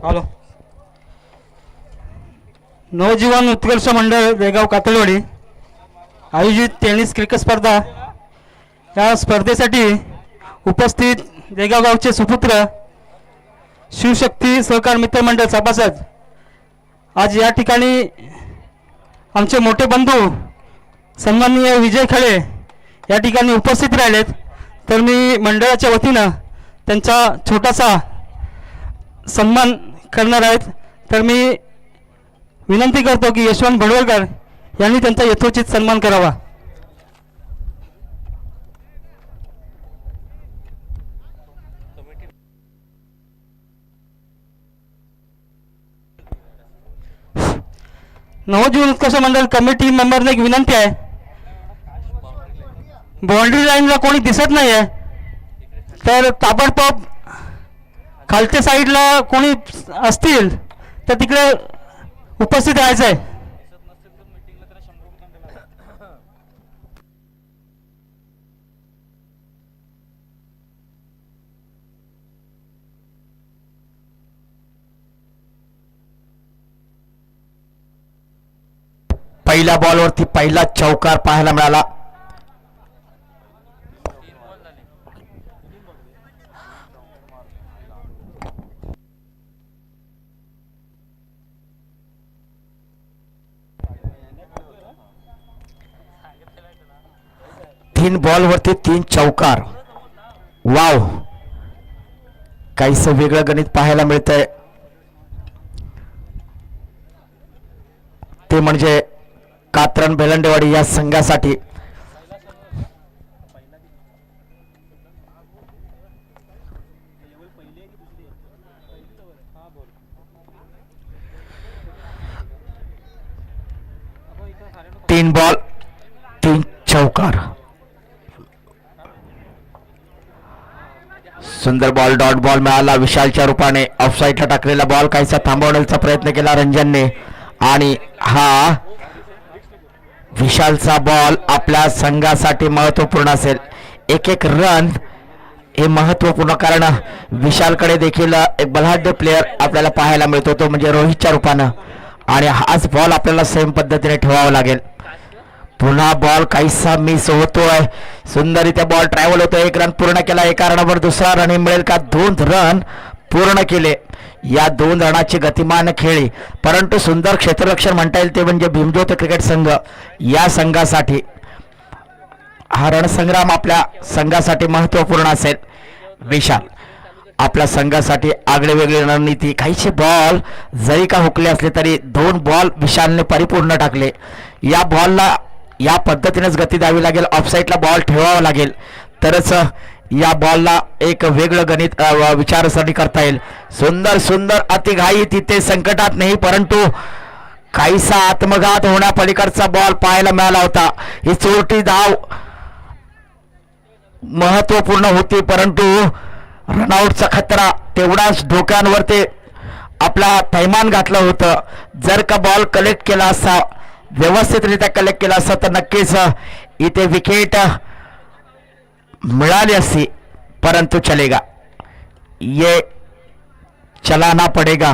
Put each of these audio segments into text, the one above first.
Hello. नवजीवन उत्कर्ष मंडळ देगाव कातळवाडी आयोजित tennis cricket स्पर्धा या स्पर्धेसाठी उपस्थित देगाव गावचे सुपुत्र शिवशक्ती सहकार मित्र मंडळ सभासद आज या ठिकाणी आमचे मोठे बंधू सन्माननीय विजय खळे या ठिकाणी उपस्थित राहिलेत. तर मी मंडळाच्या वतीनं त्यांचा छोटासा सन्मान करणार आहेत. तर मी विनंती करतो की यशवंत भडवळकर यांनी त्यांचा यथोचित सन्मान करावा. नवजीवन उत्कर्ष मंडळ कमिटी मेंबरने एक विनंती आहे. बाउंड्री लाईनला कोणी दिसत नाही आहे तर ताबडतोब खालच्या साईडला कोणी असतील तर तिकडे उपस्थित राहायचं आहे. पहिल्या बॉलवरती पहिला चौकार पाहायला मिळाला. तीन बॉलवरती तीन चौकार. वाव, काहीसं वेगळं गणित पाहायला मिळतंय. ते म्हणजे कात्रण बेलंडेवाडी या संघासाठी तीन बॉल तीन चौकार. सुंदर बॉल, डॉट बॉल मिळाला. विशालच्या रूपाने ऑफसाईडला टाकलेला बॉल काहीसा थांबवण्याचा प्रयत्न केला रंजनने आणि हा विशालचा बॉल आपल्या संघासाठी महत्वपूर्ण असेल. एक एक रन हे महत्वपूर्ण, कारण विशालकडे देखील एक बलाढ्य प्लेयर आपल्याला पाहायला मिळतो तो म्हणजे रोहितच्या रूपानं आणि हाच बॉल आपल्याला सेम पद्धतीने ठेवावा लागेल. पुन्हा बॉल काहीसा मिस होतोय. सुंदररित्या बॉल ट्रॅव्हल होतोय. एक रन पूर्ण केला. एका रनावर दुसरा रन मिळेल का? 2 रन पूर्ण केले. या 2 रनाची गतिमान खेळी, परंतु सुंदर क्षेत्ररक्षण म्हणता येईल ते म्हणजे भीमज्योत क्रिकेट संघ या संघासाठी हा रणसंग्राम आपल्या संघासाठी महत्वपूर्ण असेल. विशाल आपल्या संघासाठी आगळे वेगळी रणनीती. काहीचे बॉल जरी का हुकले असले तरी 2 बॉल विशालने परिपूर्ण टाकले. या बॉलला या पद्धतीनेच गती द्यावी लागेल. ऑफसाईडला बॉल ठेवावा लागेल तरच या बॉलला एक वेगळं गणित विचारसरणी करता येईल. सुंदर सुंदर अतिघाई तिथे संकटात नाही, परंतु काहीसा आत्मघात होण्यापलीकडचा बॉल पाहायला मिळाला होता. ही चोरटी धाव महत्वपूर्ण होती, परंतु रनआउटचा खतरा तेवढाच धोक्यांवर ते आपला थैमान घातलं होतं. जर का बॉल कलेक्ट केला असता, व्यवस्थितरित्या कलेक्ट केला असता तर नक्कीच इथे विकेट मिळाली असती, परंतु चलेगा, ये चलाना पडेगा.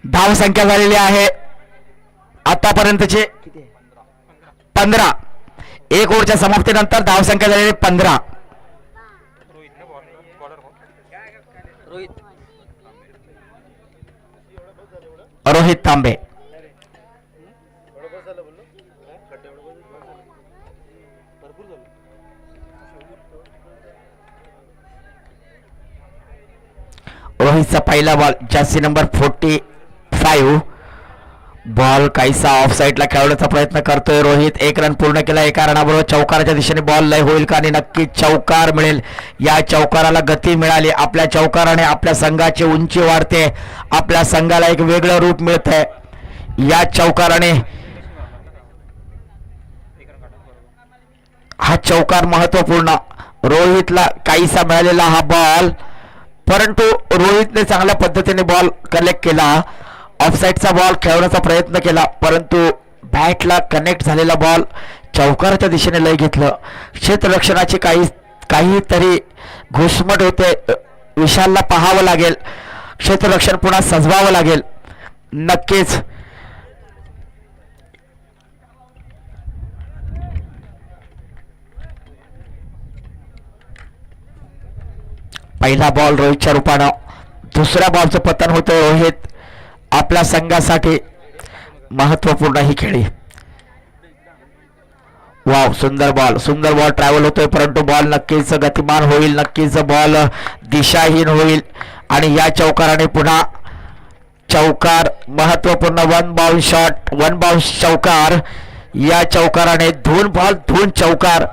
धाव संख्या झालेली आहे आतापर्यंतचे 15. 1 ओव्हरच्या समाप्तीनंतर धाव संख्या झालेली 15. रोहित तांबे. रोहितचा पहिला बॉल, जर्सी नंबर 45. बॉल काहीसा ऑफ साईडला खेळवण्याचा प्रयत्न करतोय रोहित. 1 रन पूर्ण केला. एका रनाबरोबर चौकाराच्या दिशेने बॉल लय होईल का आणि नक्की चौकार मिळेल. या चौकाराला गती मिळाली. आपल्या चौकाराने आपल्या संघाची उंची वाढते. आपल्या संघाला एक वेगळं रूप मिळतंय या चौकाराने. हा चौकार महत्वपूर्ण. रोहितला काहीसा मिळालेला हा बॉल, परंतु रोहितने चांगल्या पद्धतीने बॉल कलेक्ट केला. ऑफसाईडचा बॉल खेळवण्याचा प्रयत्न केला, परंतु बॅटला कनेक्ट झालेला बॉल चौकाराच्या दिशेने लय घेतलं. क्षेत्ररक्षणाची काहीतरी घुसमट होते. विशालला पाहावं लागेल, क्षेत्ररक्षण पुन्हा सजवावं लागेल. नक्कीच पहिला बॉल रोहितच्या रूपानं, दुसऱ्या बॉलचं पतन होतं. रोहित आपल्या संघासाठी महत्वपूर्ण ही खेळी. वाव, सुंदर बॉल ट्रॅव्हल होतोय, परंतु बॉल नक्कीच गतिमान होईल, नक्कीच बॉल दिशाहीन होईल आणि या चौकाराने पुन्हा चौकार महत्वपूर्ण वन बाउन्स चौकार. या चौकाराने धून चौकार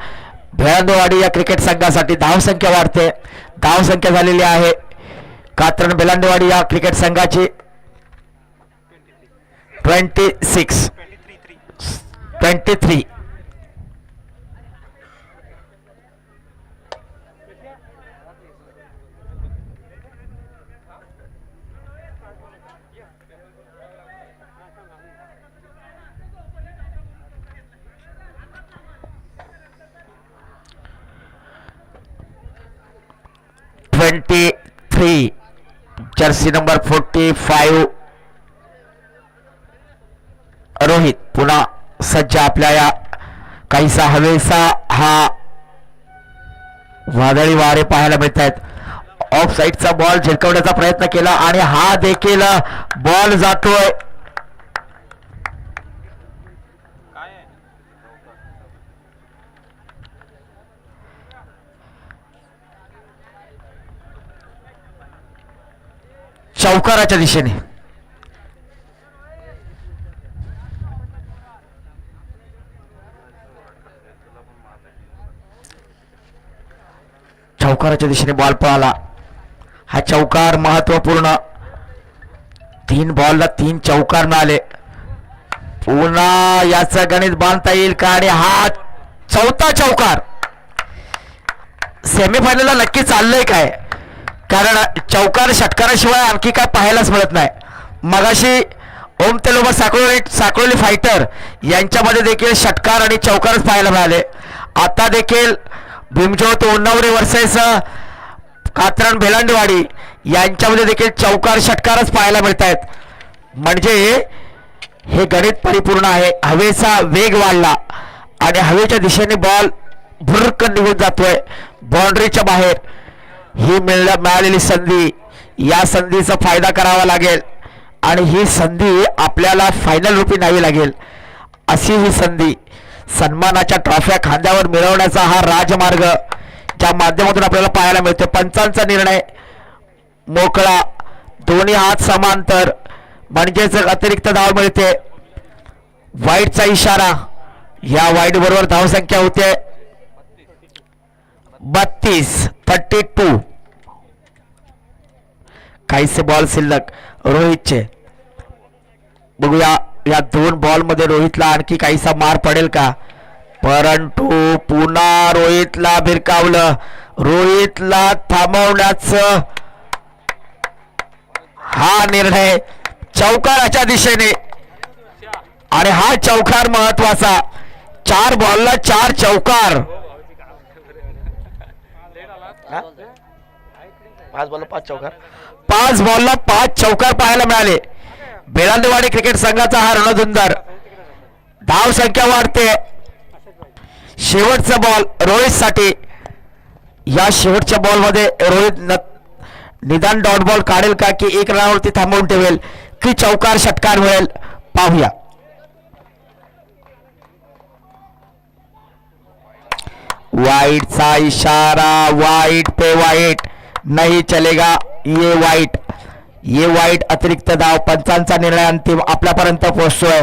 भेलांदेवाडी या क्रिकेट संघासाठी धावसंख्या वाढते. धावसंख्या झालेली आहे कात्रण बेलांडेवाडी या क्रिकेट संघाची 23. 23 जर्सी नंबर 45 रोहित पुन्हा सज्ज. आपल्या या काहीसा हवेचा हा वादळी वारे पाहायला मिळत आहेत. ऑफ साईडचा बॉल झिरकवण्याचा प्रयत्न केला आणि हा देखील बॉल जातोय. चौकाराच्या दिशेने. चौकाराच्या दिशेने बॉल पळाला. हा चौकार महत्वपूर्ण. 3 बॉलला 3 चौकार मिळाले. पुन्हा याचं गणित बांधता येईल का? आणि हा चौथा चौकार. सेमीफायनलला नक्की चाललंय काय? कारण चौकार षटकाराशिवाय आणखी काय पाहायलाच मिळत नाही. मगाशी ओम तेलोबा साकोली फायटर यांच्यामध्ये देखील षटकार आणि चौकारच पाहायला मिळाले. आता देखील भीमज्योत उन्नावरे वर्सेस कात्रण भेलांडेवाडी यांच्यामध्ये देखील चौकार षटकारच पाहायला मिळत आहेत. म्हणजे हे गणित परिपूर्ण आहे. हवेचा वेग वाढला आणि हवेच्या दिशेने बॉल भुरकन निघून जातोय बाउंड्रीच्या बाहेर. ही मिळालेली संधी, या संधीचा फायदा करावा लागेल आणि ही संधी आपल्याला फायनल रूपी न्यावी लागेल. अशी ही संधी सन्मानाच्या ट्रॉफ्या खांद्यावर मिळवण्याचा हा राजमार्ग ज्या माध्यमातून आपल्याला पाहायला मिळतो. पंचांचा निर्णय मोकळा, दोन्ही हात समांतर, म्हणजेच अतिरिक्त धाव मिळते. वाईटचा इशारा, या वाईट बरोबर धावसंख्या होते 32. काहीसे बॉल शिल्लक रोहितचे. बघूया या 2 बॉल मध्ये रोहितला आणखी काहीसा मार पडेल का? परंतु पुन्हा रोहितला भिरकावलं. रोहितला थांबवण्याचं हा निर्णय चौकाराच्या दिशेने आणि हा चौकार महत्वाचा. 4 बॉलला 4 चौकार. 5 बॉलला 5 चौकार पाहायला मिळाले. बेलांदेवाडी क्रिकेट संघाचा हा रणधुंदर. धाव संख्या वाढते. शेवटचा बॉल रोहित साठी. या शेवटच्या बॉल मध्ये रोहित निदान डॉट बॉल काढेल का, की 1 रनावरती थांबवून ठेवेल, की चौकार षटकार मिळेल? पाहूया. वाइटचा इशारा, वाइट पे वाइट नहीं चलेगा, ये वाईट अतिरिक्त धाव. पंचांचा निर्णय अंतिम आपल्यापर्यंत पोहोचतोय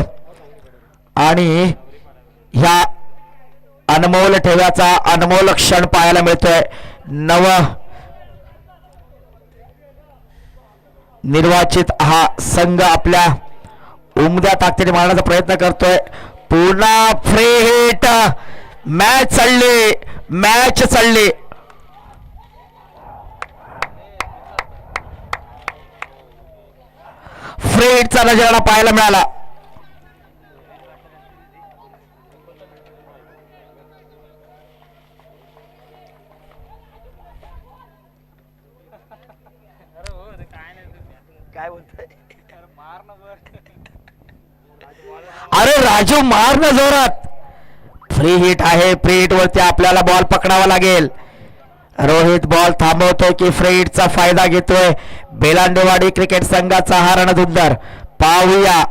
आणि ह्या अनमोल ठेव्याचा अनमोल क्षण पाहायला मिळतोय. नव निर्वाचित हा संघ आपल्या उमद्या ताकदीने मारण्याचा प्रयत्न करतोय. पुन्हा फ्री हिट. मॅच चालली. क्रिकेटचा नजराणा पाहायला मिळाला. काय बोलतोय? अरे राजू मार ना जोरात. फ्री हिट आहे. फ्री हिट वरती आपल्याला बॉल पकडावा लागेल. रोहित बॉल थांबवतोय की फ्री हिटचा फायदा घेतोय बेलांडेवाडी क्रिकेट संघाचा हा रणधुंदर पाहूया.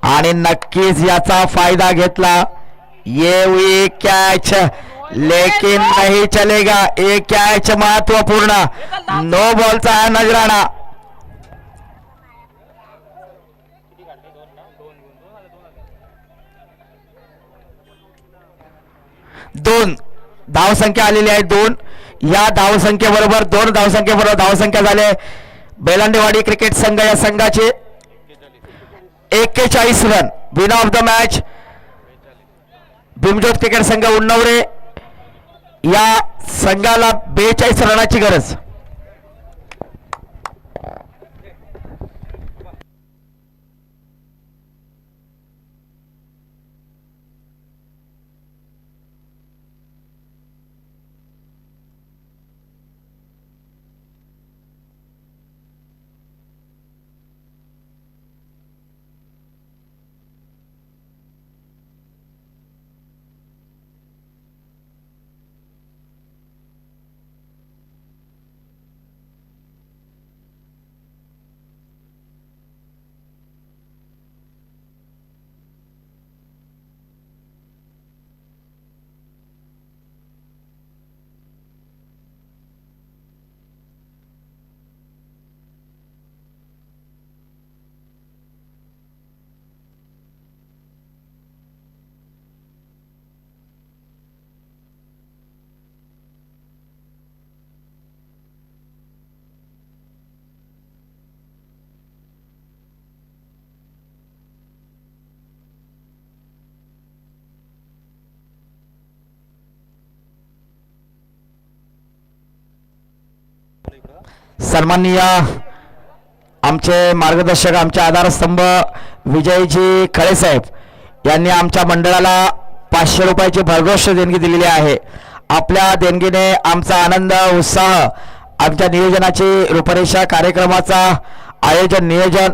आणि नक्कीच याचा फायदा घेतला. ये हुई कॅच लेकिन नहीं चलेगा. एक कॅच महत्वपूर्ण. नो बॉलचा हा नजराणा. दोन धावसंख्या आलेली आहे. दोन या धावसंख्येबरोबर दोन धावसंख्येबरोबर धावसंख्या झाले. बेलांडेवाडी क्रिकेट संघ या संघाचे 41 run. Win of the match Bhimjyot cricket संघ उन्नवरे. या संघाला 42 रनाची गरज. सन्माननीय आमचे मार्गदर्शक आमचे आधारस्तंभ विजयजी खळे साहेब यांनी आमच्या मंडळाला 500 रुपयाची भरघोष देणगी दिलेली आहे. आपल्या देणगीने आमचा आनंद उत्साह आमच्या नियोजनाची रूपरेषा कार्यक्रमाचा आयोजन नियोजन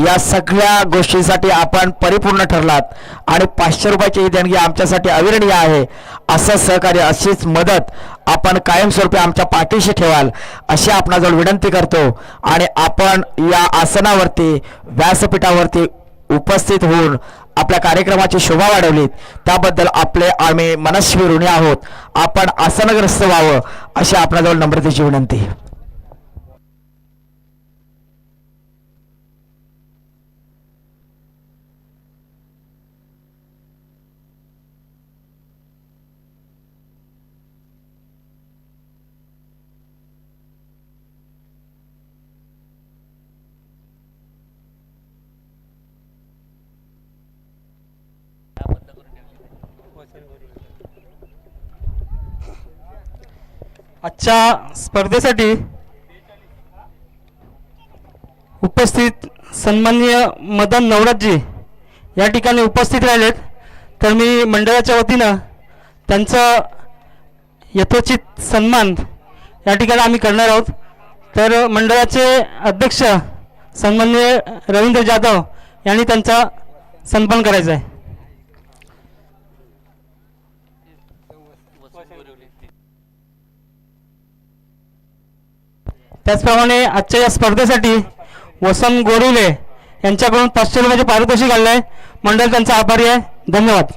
या सगळ्या गोष्टींसाठी आपण परिपूर्ण ठरलात आणि 500 रुपयाची ही देणगी आमच्यासाठी अविरणीय आहे. असं सहकार्य अशीच मदत आपण कायमस्वरूपी आमच्या पाठीशी ठेवाल अशी आपणाजवळ विनंती करतो. आणि आपण या आसनावरती व्यासपीठावरती उपस्थित होऊन आपल्या कार्यक्रमाची शोभा वाढवलीत त्याबद्दल आम्ही मनस्वी ऋणी आहोत. आपण आसनग्रस्त व्हावं अशी आपणाजवळ नम्रतेची विनंती. आजच्या स्पर्धेसाठी उपस्थित सन्माननीय मदन नवराजी या ठिकाणी उपस्थित राहिलेत. तर मी मंडळाच्या वतीनं त्यांचं यथोचित सन्मान या ठिकाणी आम्ही करणार आहोत. तर मंडळाचे अध्यक्ष सन्माननीय रवींद्र जाधव यांनी त्यांचा सन्मान करायचा आहे. त्याचप्रमाणे आजच्या या स्पर्धेसाठी वसंत गोरिले यांच्याकडून 500 रुपयाचे पारितोषिक आले आहे. मंडळ त्यांचा आभारी आहे. धन्यवाद.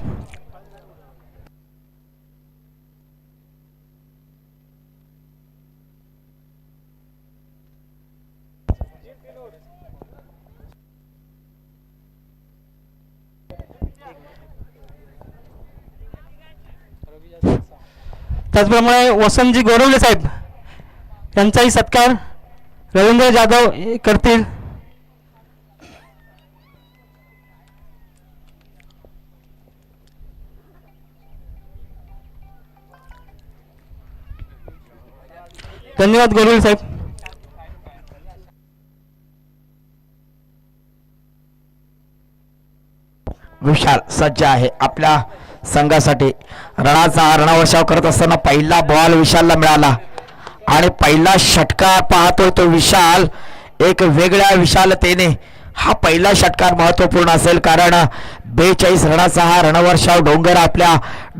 त्याचप्रमाणे वसंतजी गोरवले साहेब यांचाही सत्कार रवींद्र जाधव करतील. धन्यवाद गोरवले साहेब. विशाल सज्ज आहे आपल्या संघासाठी. रणाचा रणवर्षाव करत असताना पहिला बॉल विशालला मिळाला आणि पहिला षटकार पाहतोय तो विशाल. एक वेगळ्या विशालतेने हा पहिला षटकार महत्वपूर्ण असेल, कारण 42 रनाचा हा रणवर्षाव डोंगर आपल्या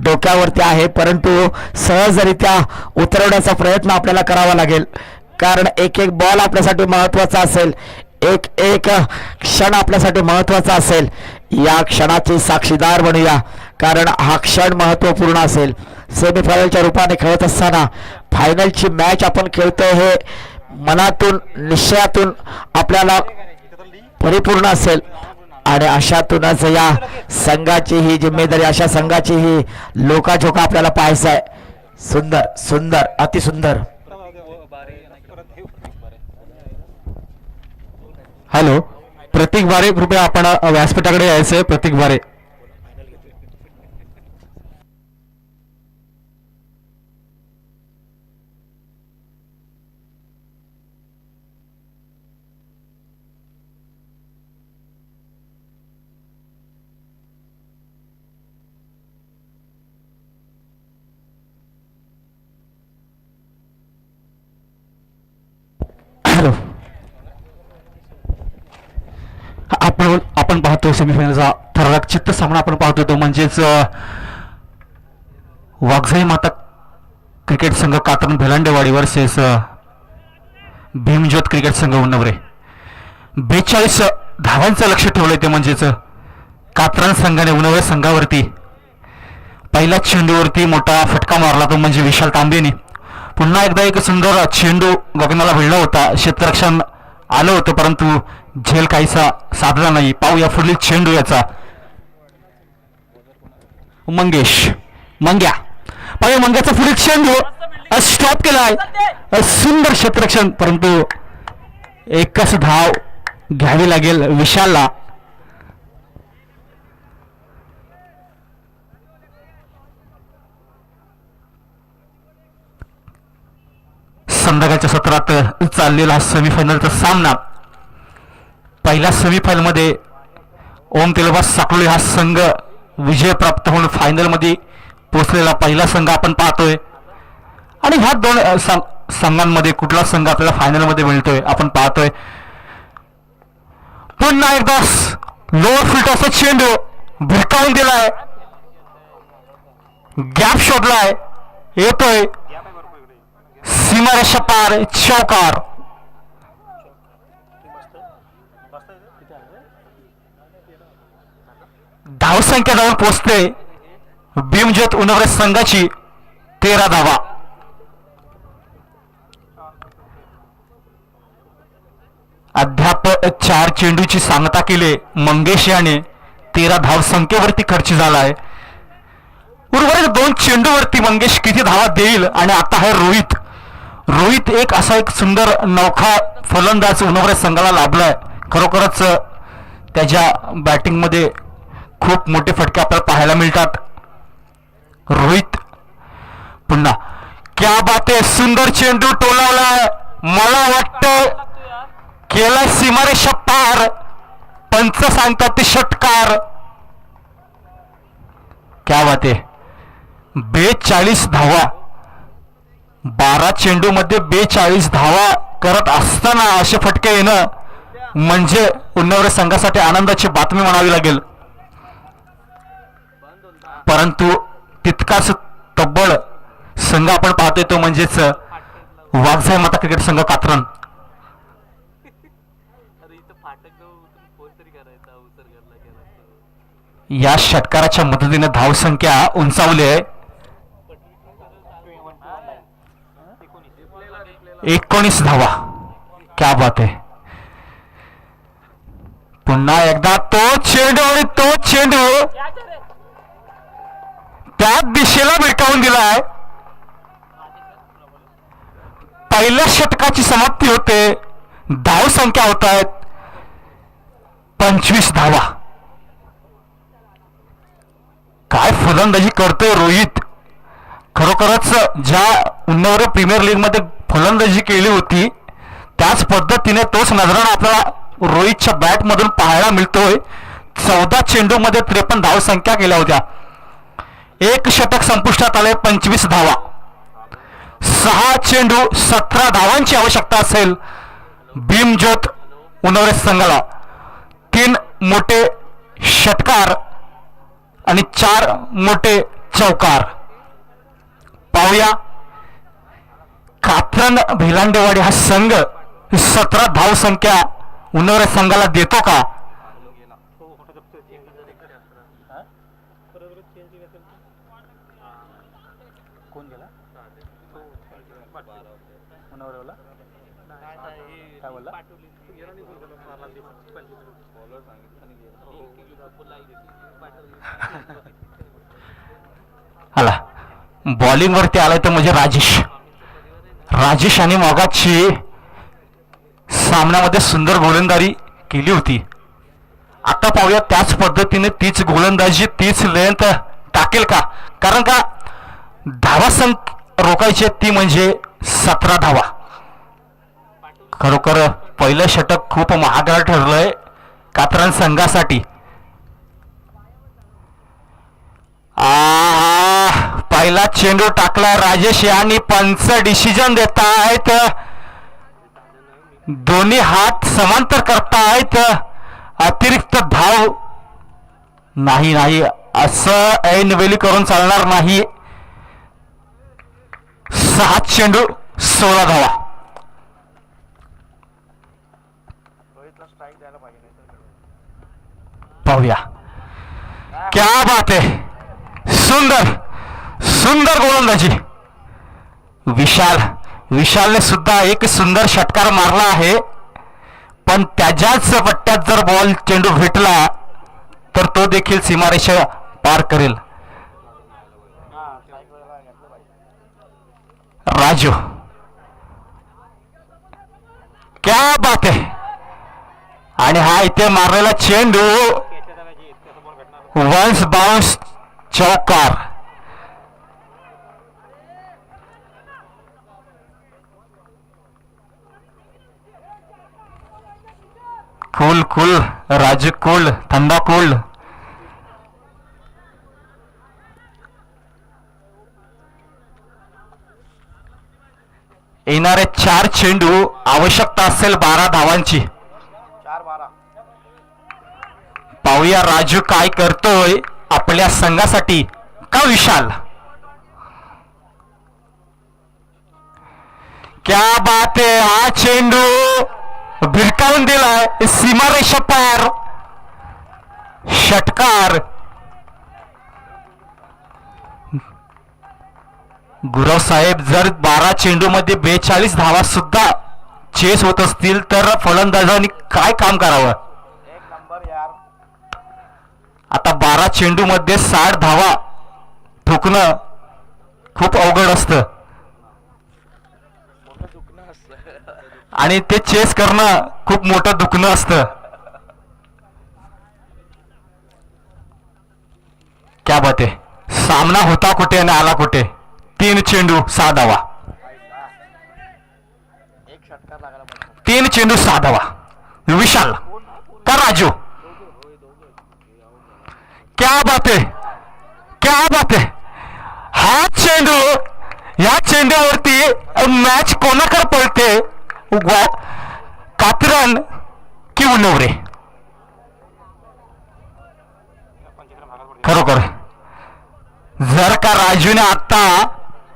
डोक्यावरती आहे, परंतु सहजरित्या उतरवण्याचा प्रयत्न आपल्याला करावा लागेल, कारण एक एक बॉल आपल्यासाठी महत्वाचा असेल, एक एक क्षण आपल्यासाठी महत्वाचा असेल. या क्षणाचे साक्षीदार बनूया, कारण हा क्षण महत्वपूर्ण असेल. सेमीफायनलच्या रूपाने खेळत असताना फायनलची मॅच आपण खेळतोय हे मनातून निश्चयातून आपल्याला परिपूर्ण असेल, आणि अशातूनच या संघाची ही जिम्मेदारी, अशा संघाची ही लोकाझोका आपल्याला पाहायचं आहे. सुंदर सुंदर अतिसुंदर. हॅलो, प्रतीक बारे, कृपया आपण व्यासपीठाकडे यायचंय. प्रतीक बारे. हॅलो, आपण पाहतो सेमीफायनलचा ठराविक चित्त सामना आपण पाहतो, तो म्हणजेच वाघजाई माता क्रिकेट संघ कातरण भेलांडेवाडी वर्सेस भीमज्योत क्रिकेट संघ उन्नवरे. 42 धावांचं लक्ष ठेवलंय, ते म्हणजेच कातरण संघाने उन्नवरे संघावरती. पहिल्या चेंडूवरती मोठा फटका मारला, तो म्हणजे विशाल तांबेने. पुन्हा एकदा एक सुंदर चेंडू गगनाला भिडला होता, क्षेत्ररक्षण आलं होतं, परंतु झेल काहीसा साधला नाही. पाहूया पुढील चेंडू याचा. मंग्या पाहूया मंग्याचा पुढील चेंडू स्टॉप केलाय. सुंदर क्षेत्ररक्षण, परंतु एकच धाव घ्यावी लागेल विशालला. संध्याकाळच्या सत्रात चाललेला सेमीफायनलचा सामना. पहिल्या सेमीफायनलमध्ये ओम तेलबाज साकोली हा संघ विजय प्राप्त होऊन फायनलमध्ये पोहोचलेला पहिला संघ आपण पाहतोय, आणि ह्या दोन संघांमध्ये कुठला संघ आपल्याला फायनलमध्ये मिळतोय आपण पाहतोय. पुन्हा एकदा लोअर फुलटॉसचा चेंडू भिरकावून दिलाय, गॅप शोधलाय, येतोय सीमारेषा पार, चौकार. धावसंख्या जाऊन पोहोचते भीमज्योत उन्नवरे संघाची 13 धावा. अद्याप 4 चेंडूची सांगता केली मंगेश याने. 13 धावसंख्येवरती खर्च झाला आहे. उर्वरित 2 चेंडूवरती मंगेश किती धावा देईल, आणि आता आहे रोहित एक असा एक सुंदर नौखा फलंदाज उन्नवरे संघाला लाभलाय. खरोखरच त्याच्या बॅटिंगमध्ये खूप मोठे फटके आपल्याला पाहायला मिळतात. रोहित पुन्हा क्या बात आहे, सुंदर चेंडू टोलावलाय, मला वाटतं केलाय सीमारेषा पार. पंच सांगतात ते षटकार. क्या बात आहे, 42 धावा, 12 चेंडू मध्ये 42 धावा करत असताना असे फटके येणं म्हणजे उन्नवरे संघासाठी आनंदाची बातमी म्हणावी लागेल. परंतु तितकाच तब्बल संघ आपण पाहतोय, तो म्हणजेच वाघजाई माता क्रिकेट संघ कातरण. या षटकाराच्या मदतीने धावसंख्या उंचावली आहे. 19 धावा. क्या बात आहे. पुन्हा एकदा तो चेंडू, आणि तो चेंडू त्या दिशेला भिरकावून दिलाय. पहिल्या षटकाची समाप्ती होते, धावसंख्या होत आहेत 25 धावा. काय फलंदाजी करतोय रोहित. खरोखरच ज्या उन्नवरे प्रीमियर लीग मध्ये फलंदाजी केली होती त्याच पद्धतीने तोच नजराणा आपल्याला रोहितच्या बॅट मधून पाहायला मिळतोय. 14 चेंडूमध्ये 53 धाव संख्या केल्या होत्या. एक षटक संपुष्टात आले, 25 धावा. 6 चेंडू 17 धावांची आवश्यकता असेल भीमज्योत उन्हाळे संघाला. 3 मोठे षटकार आणि 4 मोठे चौकार. पाहूया कात्रन भिलांडेवाडी हा संघ 17 धाव संख्या उन्हाळे संघाला देतो का. आला बॉलिंग वरती आलाय तर म्हणजे राजेश आणि मगाची सामन्यामध्ये सुंदर गोलंदाजी केली होती. आता पाहूया त्याच पद्धतीने तीच गोलंदाजी तीच लेंथ टाकेल का. कारण का धावा रोखायची ती म्हणजे 17 धावा. खरोखर पहिलं षटक खूप महागडं ठरलंय कात्रन संघासाठी. पहिला चेंडू टाकला राजेश आणि पंच डिसिजन देत आहेत. दोन्ही हात समांतर करतायत. अतिरिक्त धाव नाही असं ऐनवेळी करून चालणार नाही. 6 चेंडू 16 धावा. पाहूया क्या बात है. सुंदर गोलंदाजी. विशालने सुद्धा एक सुंदर षटकार मारला आहे. पण त्याच्याच पट्ट्यात जर बॉल चेंडू भेटला तर तो देखील सीमारेषा पार करेल. राजू क्या बात है. आणि हा इथे मारलेला चेंडू वन्स बाउन्स चौकार. कूल राजू कूल थंडा कूल. येणारे 4 चेंडू आवश्यकता असेल 12 धावांची. पाहूया राजू काय करतोय आपल्या संघासाठी का विशाल. क्या बात है. हा चेंडू भिरकावून दिलाय सीमारेषा पार. षटकार. गुरव साहेब जर 12 चेंडू मध्ये 42 धावा सुद्धा चेस होत असतील तर फलंदाजांनी काय काम करावं. आता 12 चेंडू मध्ये 60 धावा ठोकणं खूप अवघड असतं आणि ते चेस करणं खूप मोठं दुखणं असतं. क्या बात आहे. सामना होता कुठे आणि आला कुठे. 3 चेंडू 6 धावा. 3 चेंडू 6 धावा. विशाल का राजू. क्या बात है. हा चेंडू या चेंडूवरती मॅच कोणाकडे पळते. कात्रन की उन्हाळे. खरोखर जर का राजूने आता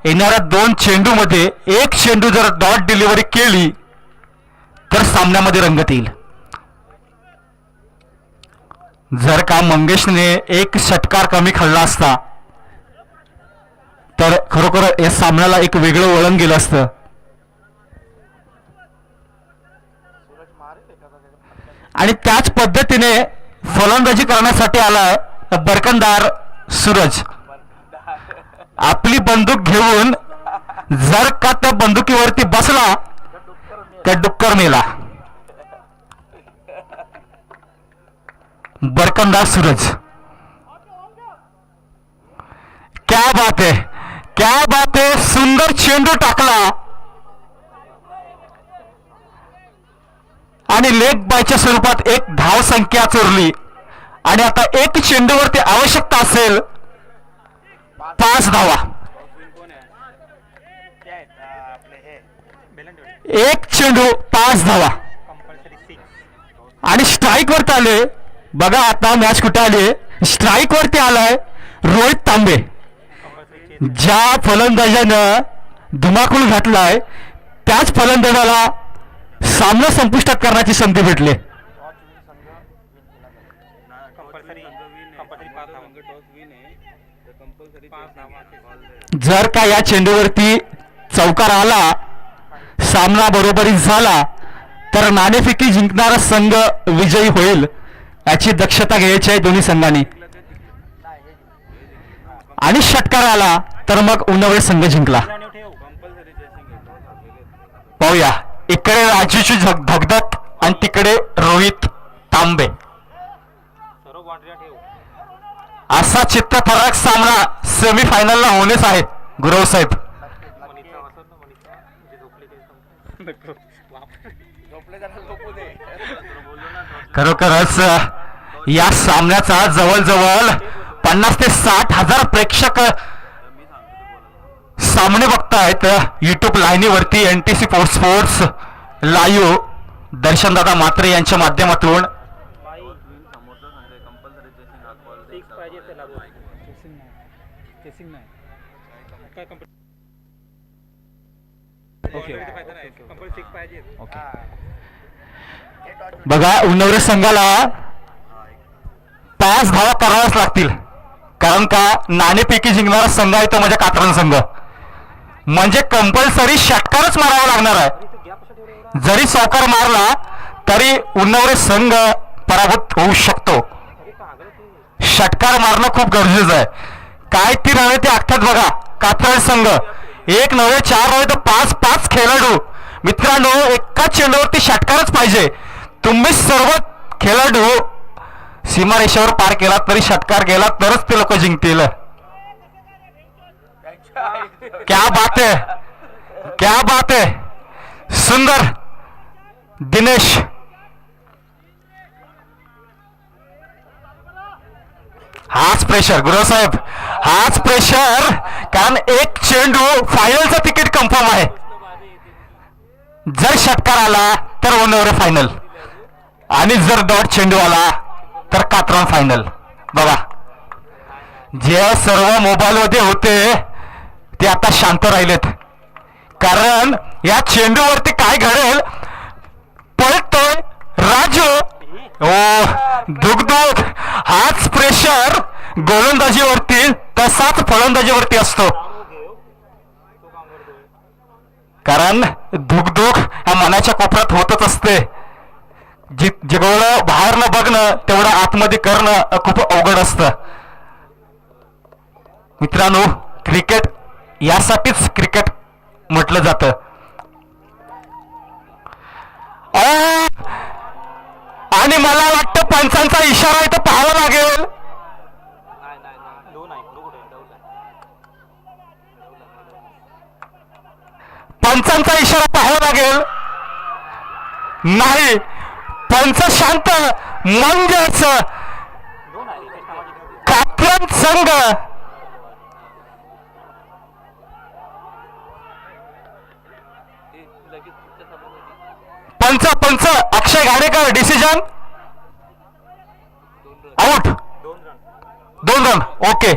येणाऱ्या 2 चेंडू मध्ये 1 चेंडू जर डॉट डिलिव्हरी केली तर सामन्यामध्ये रंगत येईल. जर का मंगेशने 1 षटकार कमी खाल्ला असता तर खरोखर या सामन्याला एक वेगळं वळण गेलं असतं. आणि त्याच पद्धतीने फलंदाजी करण्यासाठी आलाय बरकंदार सूरज. आपली बंदूक घेऊन जर का त्या बंदुकीवरती बसला तर डुक्कर मेला. बरकंदार सूरज. क्या बात है. सुंदर चेंडू टाकला आणि लेग बायच्या स्वरूपात एक धाव संख्या चोरली आणि आता एक चेंडूवरती आवश्यकता असेल 5 धावा. एक चेंडू 5 धावा आणि स्ट्राईक वरती आले. बघा आता मॅच कुठे आली. स्ट्राईक वरती आलाय रोहित तांबे. ज्या फलंदाजानं धुमाकूळ घातलाय त्याच फलंदाजाला सामना संपुष्टात करण्याची संधी भेटली. जर का या चेंडूवरती चौकार आला, सामना बरोबरीत झाला तर नाणेफेकी जिंकणारा संघ विजयी होईल याची दक्षता घ्यायची आहे दोन्ही संघांनी. आणि षटकार आला तर मग उन्नवळे संघ जिंकला. पाहूया इकडे राजूची धगधग आणि तिकडे रोहित तांबे. असा चित्तथरारक सामना सेमीफायनलला होणेच आहे गुरव साहेब. खरोखरच या सामन्याचा जवळजवळ 50 ते 60,000 प्रेक्षक सामने बघतायत युट्यूब लाईनीवरती. NTC स्पोर्ट्स लाईव्ह दर्शनदादा मात्रे यांच्या माध्यमातून. बघा उन्नवरे संघाला 5 धावा कराव्याच लागतील, कारण का नाणेफेकी जिंकणारा संघ आहे तो म्हणजे कात्रण संघ. म्हणजे कंपल्सरी षटकारच मारावा लागणार आहे. जरी चौकार मारला तरी उन्नवरे संघ पराभूत होऊ शकतो. षटकार मारणं खूप गरजेचं आहे. काय ती नव्हे ते आखतात बघा कात्रण संघ. 1 नव्हे 4 नव्हे तर 5 खेळाडू. मित्रांनो एकाच चेंडूवरती षटकारच पाहिजे. तुम्ही सर्व खेळाडू सीमारेषेवर पार केला तरी षटकार गेला तरच ते लोक जिंकतील. क्या बात है, क्या बात है. सुंदर दिनेश. हाच प्रेशर गुरु साहेब, हाच प्रेशर. कारण एक चेंडू फायनलचं तिकीट कन्फर्म आहे. जर षटकार आला तर उन्नवरे फायनल आणि जर डॉट चेंडू आला तर कात्रण फायनल. बघा जे सर्व मोबाईल मध्ये होते ते आता शांत राहिलेत, कारण या चेंडूवरती काय घडेल. पळतोय राजू. ओ दुगदुग. हाच प्रेशर गोलंदाजीवरती तसाच फलंदाजीवरती असतो, कारण धुकधुक ह्या मनाच्या कोपऱ्यात होतच असते. जेवढं बाहेर न बघणं तेवढं आतमध्ये करणं खूप अवघड असतं. मित्रांनो क्रिकेट यासाठीच क्रिकेट म्हटलं जातं. आणि मला वाटतं पंचांचा इशारा आहे तो पाहावा लागेल. पंचांचा इशारा पाहावा लागेल. नाही पंच शांत. म्हणजेच कात्रण संघ पंच अक्षय घाडेकर डिसिजन आउट. 2 रन. ओके.